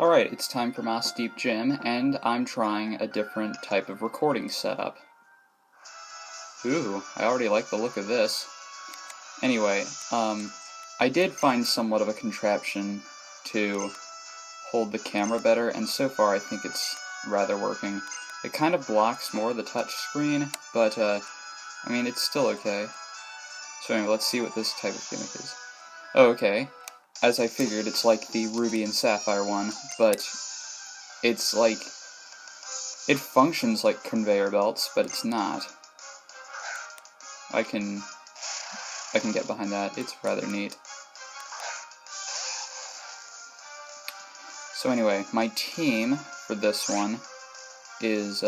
Alright, it's time for Moss Deep Gym, and I'm trying a different type of recording setup. Ooh, I already like the look of this. Anyway, I did find somewhat of a contraption to hold the camera better, and so far I think it's rather working. It kind of blocks more of the touch screen, but, I mean, it's still okay. So anyway, let's see what this type of gimmick is. Oh, okay. As I figured, it's like the Ruby and Sapphire one, but it's like, it functions like conveyor belts, but it's not. I can get behind that. It's rather neat. So anyway, my team for this one is,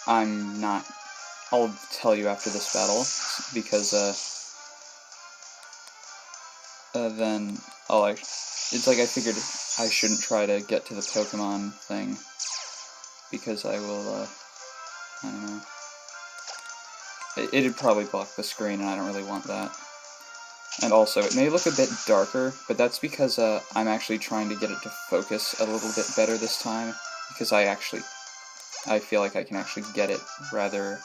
I'll tell you after this battle, because, then it's like I figured I shouldn't try to get to the Pokemon thing, because I will, I don't know. It'd probably block the screen, and I don't really want that. And also, it may look a bit darker, but that's because, I'm actually trying to get it to focus a little bit better this time, because I feel like I can actually get it rather...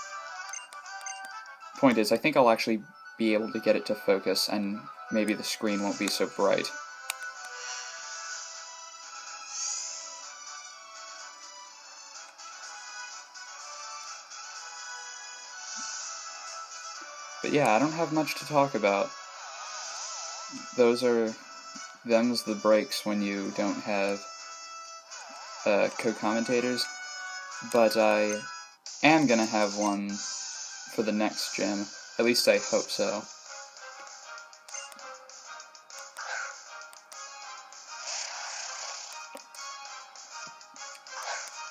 Point is, I think I'll actually be able to get it to focus, and maybe the screen won't be so bright. But yeah, I don't have much to talk about. Them's the breaks when you don't have co-commentators, but I am gonna have one for the next gym. At least I hope so.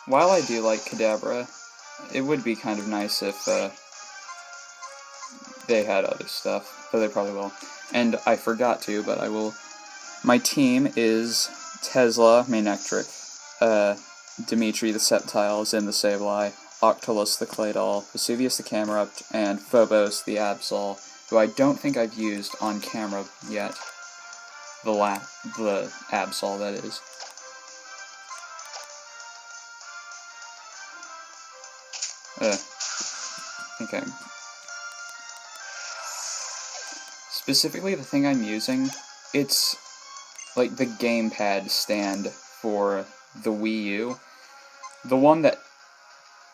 While I do like Kadabra, it would be kind of nice if they had other stuff, though they probably will. And I forgot to, but I will. My team is Tesla, Manectric, Dimitri the Sceptile, Zin the Sableye, Octolus the Claydol, Vesuvius the Camerupt, and Phobos the Absol, who I don't think I've used on camera yet. The Absol, that is. I think I'm... Specifically, the thing I'm using, it's like the gamepad stand for the Wii U. The one that...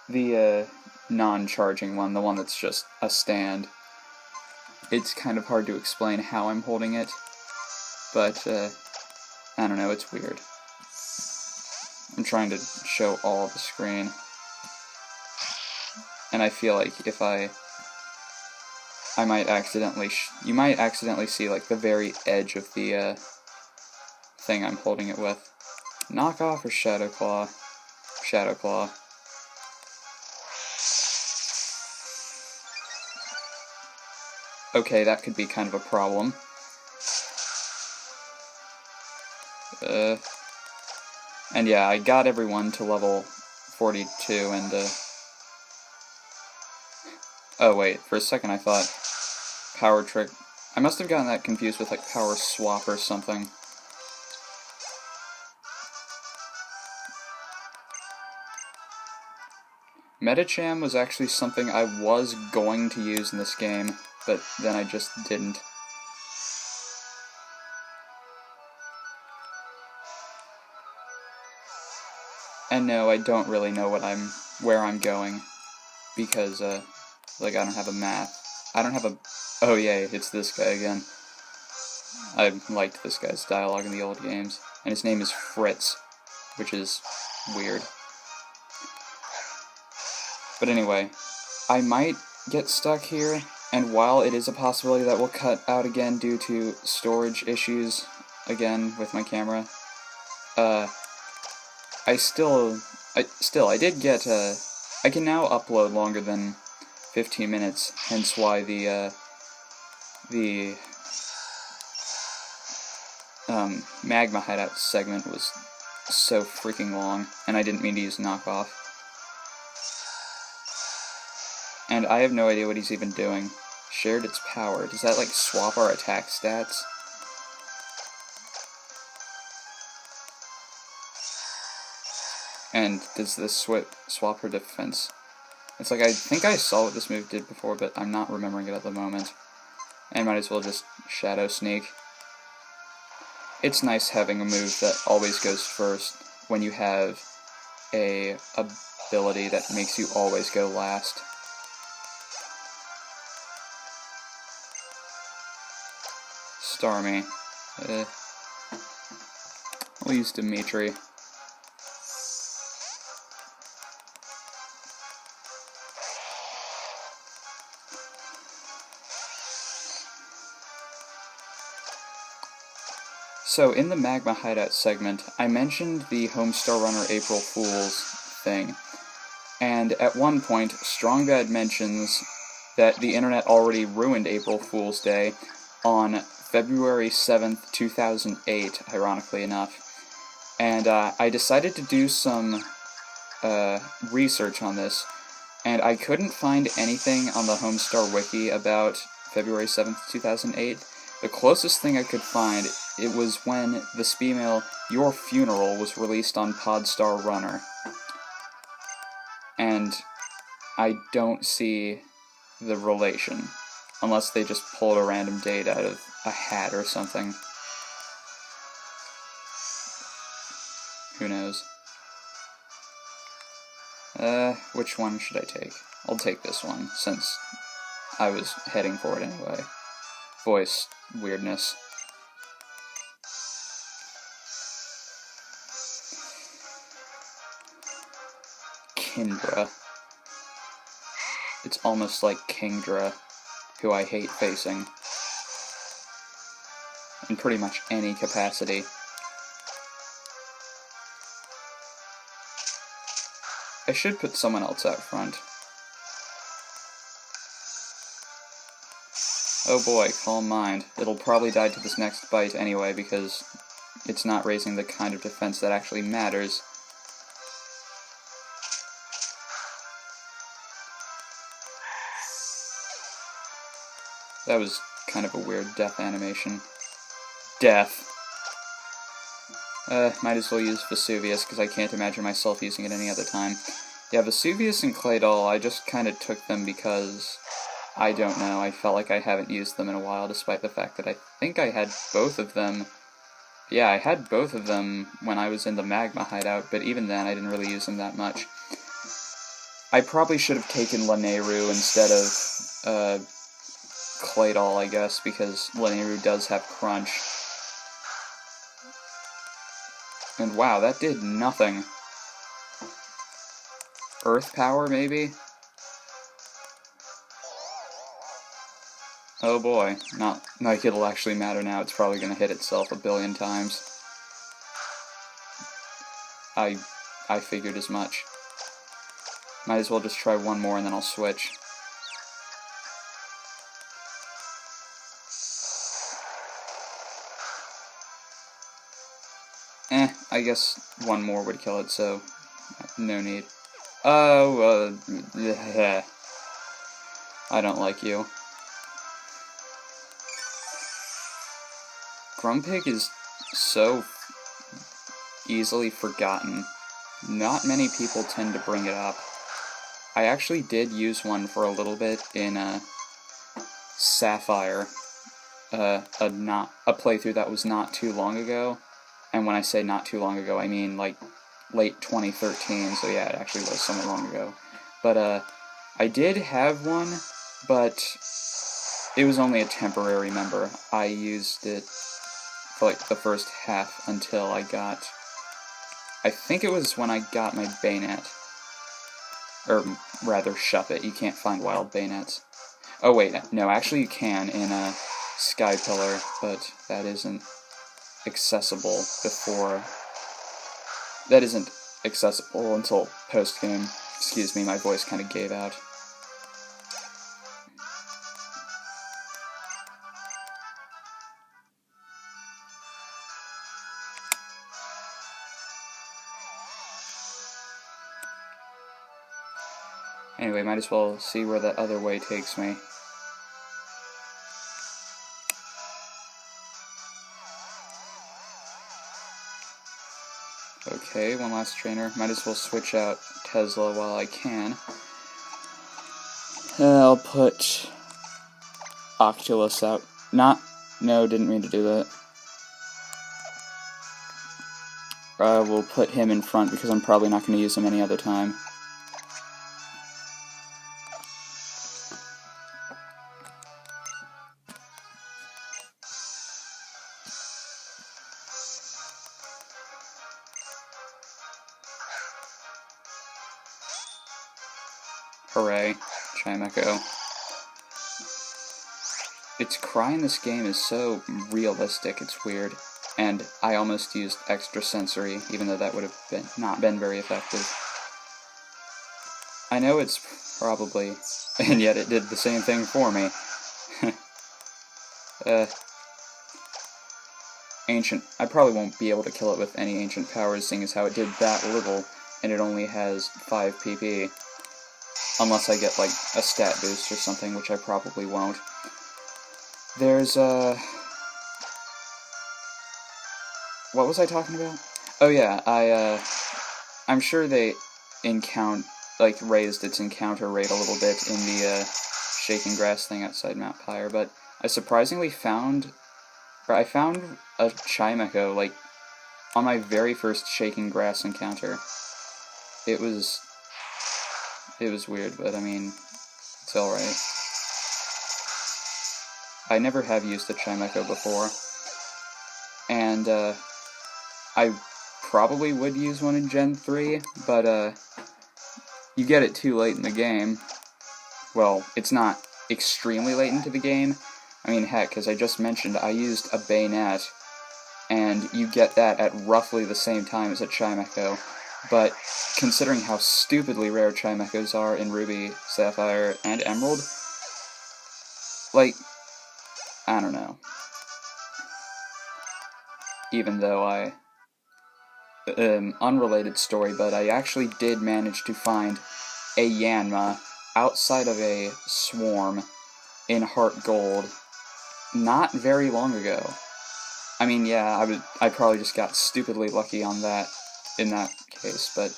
The non-charging one, the one that's just a stand. It's kind of hard to explain how I'm holding it, but, I don't know, it's weird. I'm trying to show all the screen. And I feel like if I might accidentally, you might accidentally see, like, the very edge of the, thing I'm holding it with. Knockoff or Shadow Claw? Shadow Claw. Okay, that could be kind of a problem. And yeah, I got everyone to level 42, and, oh wait, for a second I thought Power Trick... I must have gotten that confused with, like, Power Swap or something. Medicham was actually something I was going to use in this game, but then I just didn't. And no, I don't really know where I'm going, because, like, I don't have a map. I don't have a... Oh, yay, it's this guy again. I liked this guy's dialogue in the old games. And his name is Fritz, which is weird. But anyway, I might get stuck here, and while it is a possibility that we'll cut out again due to storage issues, again, with my camera, I did get, I can now upload longer than 15 minutes, hence why the Magma Hideout segment was so freaking long, and I didn't mean to use knockoff. And I have no idea what he's even doing. Shared its power. Does that, like, swap our attack stats? And does this swap her defense? It's like, I think I saw what this move did before, but I'm not remembering it at the moment. And might as well just Shadow Sneak. It's nice having a move that always goes first when you have a ability that makes you always go last. Starmie. We'll use Dimitri. So, in the Magma Hideout segment, I mentioned the Homestar Runner April Fool's thing, and at one point, Strongbad mentions that the internet already ruined April Fool's Day on February 7th, 2008, ironically enough, and I decided to do some research on this, and I couldn't find anything on the Homestar Wiki about February 7th, 2008. The closest thing I could find, it was when the Speemail Your Funeral was released on Podstar Runner. And I don't see the relation, unless they just pulled a random date out of a hat or something. Who knows? Which one should I take? I'll take this one, since I was heading for it anyway. Voice weirdness. Kindra. It's almost like Kingdra, who I hate facing. In pretty much any capacity. I should put someone else out front. Oh boy, calm mind. It'll probably die to this next bite anyway, because it's not raising the kind of defense that actually matters. That was kind of a weird death animation. Death. Might as well use Vesuvius, because I can't imagine myself using it any other time. Yeah, Vesuvius and Claydol, I just kind of took them because, I don't know, I felt like I haven't used them in a while, despite the fact that I think I had both of them. Yeah, I had both of them when I was in the Magma Hideout, but even then I didn't really use them that much. I probably should have taken Lanayru instead of, Claydol, I guess, because Lanayru does have Crunch. And wow, that did nothing. Earth Power, maybe? Oh boy, not like it'll actually matter now, it's probably gonna hit itself a billion times. I figured as much. Might as well just try one more and then I'll switch. I guess one more would kill it, so no need. Oh, I don't like you. Grumpig is so easily forgotten. Not many people tend to bring it up. I actually did use one for a little bit in Sapphire, a playthrough that was not too long ago. And when I say not too long ago, I mean like late 2013, so yeah, it actually was somewhat long ago. But I did have one, but it was only a temporary member. I used it for like the first half until I got, I think it was when I got my Bayonet. Or rather, Shuppet. You can't find wild Bayonets. Oh wait, no, actually you can in Sky Pillar, but that isn't accessible before. That isn't accessible until post-game. Excuse me, my voice kind of gave out. Anyway, might as well see where that other way takes me. Okay, one last trainer. Might as well switch out Tesla while I can. I'll put Octolus out. No, didn't mean to do that. We'll put him in front because I'm probably not going to use him any other time. Hooray, Chimecho. Its cry in this game is so realistic, it's weird. And I almost used extra sensory, even though that would have not been very effective. I know it's probably, and yet it did the same thing for me. Ancient. I probably won't be able to kill it with any ancient powers, seeing as how it did that little, and it only has 5 PP. Unless I get, like, a stat boost or something, which I probably won't. There's, what was I talking about? Oh yeah, I'm sure they raised its encounter rate a little bit in the, shaking grass thing outside Mount Pyre, but I surprisingly found a Chimecho, like, on my very first shaking grass encounter. It was weird, but I mean, it's alright. I never have used a Chimecho before, and, I probably would use one in Gen 3, but, you get it too late in the game. Well, it's not extremely late into the game. I mean, heck, as I just mentioned, I used a Bayonet, and you get that at roughly the same time as a Chimecho. But considering how stupidly rare Chimechos are in Ruby, Sapphire, and Emerald, like, I don't know. Even though unrelated story, but I actually did manage to find a Yanma outside of a swarm in Heart Gold not very long ago. I mean, yeah, I probably just got stupidly lucky on that, in that case, but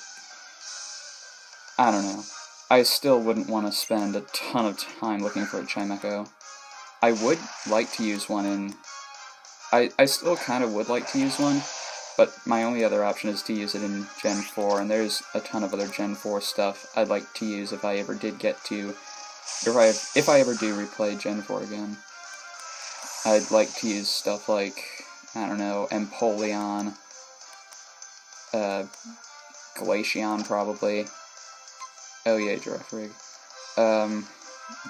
I don't know. I still wouldn't want to spend a ton of time looking for a Chimecho. I would like to use one in... I still kind of would like to use one, but my only other option is to use it in Gen 4, and there's a ton of other Gen 4 stuff I'd like to use if I ever did get to... If I ever do replay Gen 4 again. I'd like to use stuff like, I don't know, Empoleon, Glaceon probably. Oh yeah, Giraffe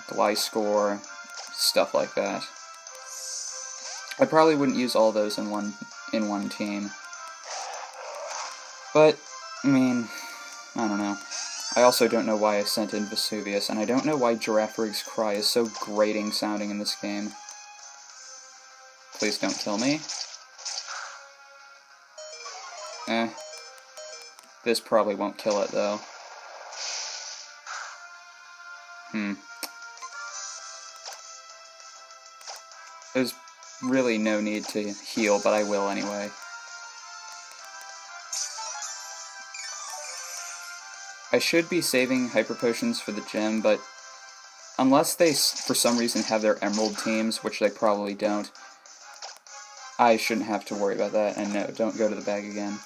Gliscor, stuff like that. I probably wouldn't use all those in one team. But, I mean, I don't know. I also don't know why I sent in Vesuvius, and I don't know why Giraffrig's cry is so grating sounding in this game. Please don't kill me. This probably won't kill it, though. There's really no need to heal, but I will anyway. I should be saving Hyper Potions for the gym, but unless they, for some reason, have their Emerald teams, which they probably don't, I shouldn't have to worry about that, and no, don't go to the bag again.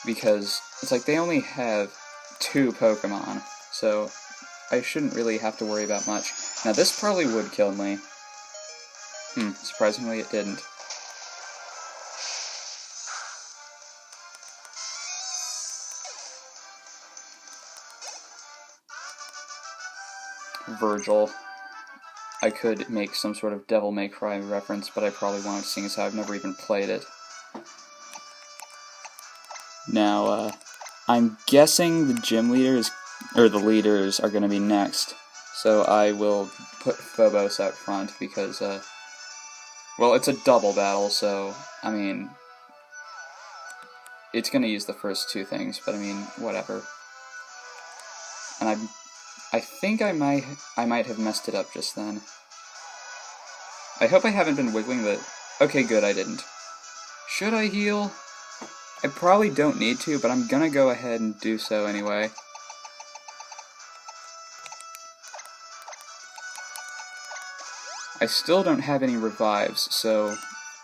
Because it's like they only have 2 Pokemon, so I shouldn't really have to worry about much. Now this probably would kill me. Surprisingly it didn't. Virgil. I could make some sort of Devil May Cry reference, but I probably won't, seeing as how I've never even played it. Now, I'm guessing the gym leaders, or the leaders, are going to be next. So I will put Phobos out front because, well, it's a double battle, so, I mean, it's going to use the first 2 things, but I mean, whatever. And I think I might have messed it up just then. I hope I haven't been wiggling the... Okay, good, I didn't. Should I heal? I probably don't need to, but I'm gonna go ahead and do so anyway. I still don't have any revives, so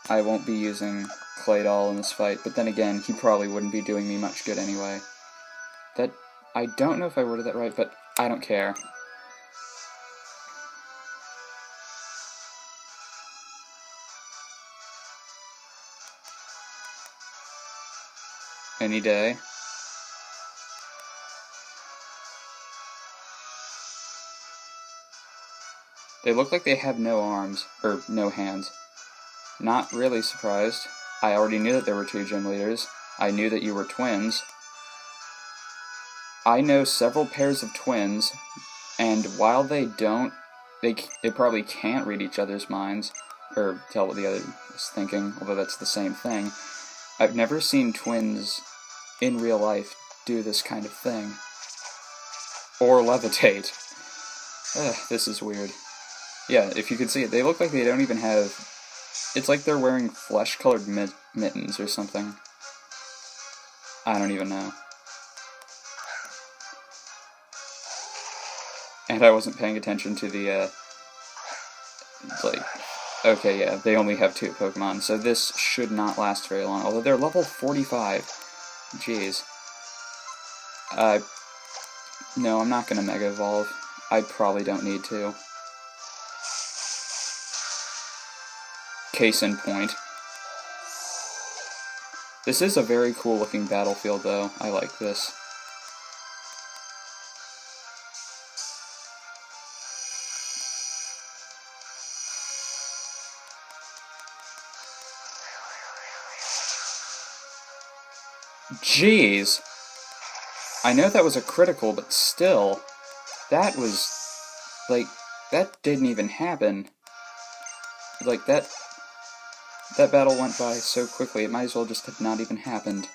I won't be using Clay Doll in this fight, but then again, he probably wouldn't be doing me much good anyway. I don't know if I worded that right, but I don't care. Any day. They look like they have no arms, or no hands. Not really surprised. I already knew that there were 2 gym leaders. I knew that you were twins. I know several pairs of twins, and while they don't, they probably can't read each other's minds, or tell what the other is thinking, although that's the same thing. I've never seen twins in real life do this kind of thing. Or levitate. This is weird. Yeah, if you could see it, they look like they don't even have... It's like they're wearing flesh-colored mittens or something. I don't even know. And I wasn't paying attention to the, it's like... Okay, yeah, they only have 2 Pokemon, so this should not last very long. Although they're level 45. Jeez. No, I'm not gonna Mega Evolve. I probably don't need to. Case in point. This is a very cool looking battlefield though. I like this. Jeez! I know that was a critical, but still, that was, like, that didn't even happen. Like, that battle went by so quickly, it might as well just have not even happened.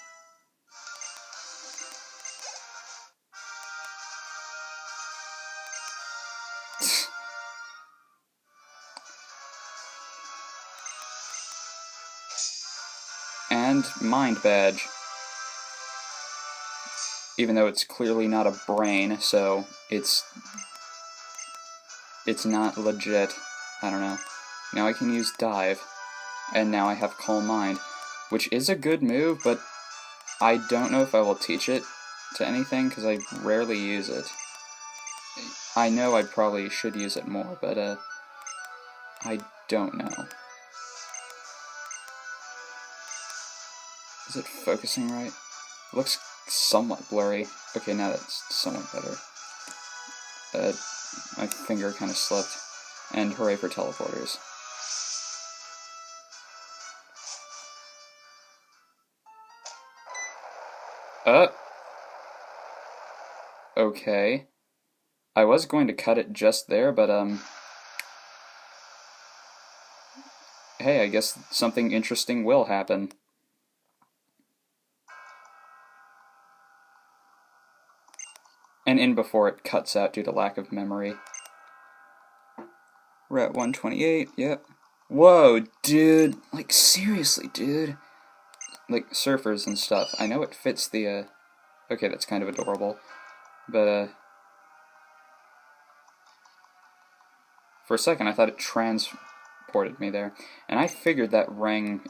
And Mind Badge. Even though it's clearly not a brain, so it's not legit. I don't know. Now I can use Dive, and now I have Calm Mind, which is a good move, but I don't know if I will teach it to anything, because I rarely use it. I know I probably should use it more, but, I don't know. Is it focusing right? It looks somewhat blurry. Okay, now that's somewhat better. My finger kind of slipped. And hooray for teleporters. Okay. I was going to cut it just there, but, hey, I guess something interesting will happen. And in before it cuts out due to lack of memory. We're at 128, yep. Whoa, dude! Like, seriously, dude. Like, surfers and stuff. I know it fits the, okay, that's kind of adorable. But, for a second I thought it transported me there. And I figured that ring...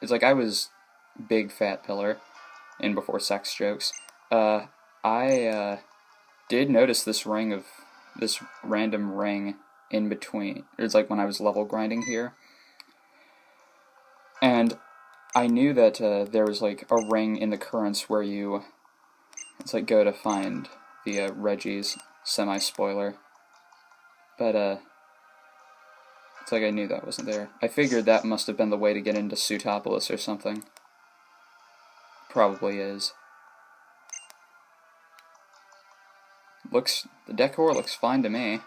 It's like I was big fat pillar in before sex jokes. I did notice this random ring in between. It's like when I was level grinding here. And I knew that there was like a ring in the currents where you... It's like go to find the Reggie's semi-spoiler. But it's like I knew that wasn't there. I figured that must have been the way to get into Sutopolis or something. Probably is. The decor looks fine to me.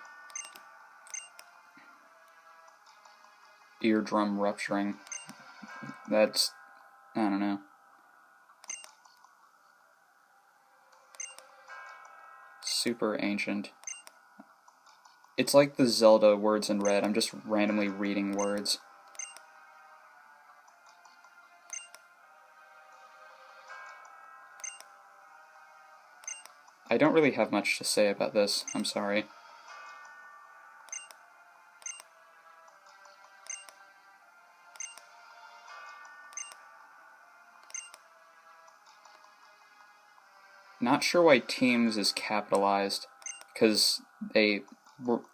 Eardrum rupturing. That's... I don't know. Super ancient. It's like the Zelda words in red. I'm just randomly reading words. I don't really have much to say about this, I'm sorry. Not sure why teams is capitalized, because they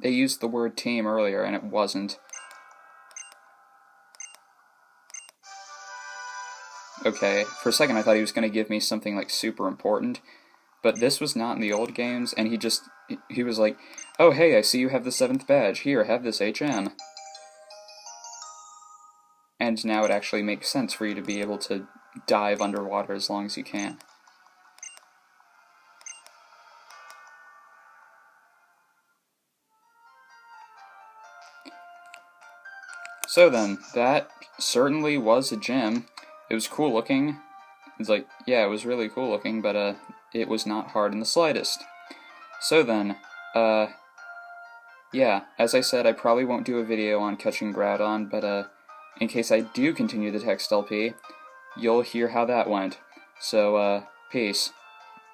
used the word team earlier and it wasn't. Okay, for a second I thought he was going to give me something like super important, but this was not in the old games, and he was like, oh hey, I see you have the 7th badge, here, have this HN. And now it actually makes sense for you to be able to dive underwater as long as you can. So then, that certainly was a gem. It was cool looking. It's like, yeah, it was really cool looking, but it was not hard in the slightest. So then, yeah, as I said, I probably won't do a video on catching Groudon, but in case I do continue the text LP, you'll hear how that went. So, peace.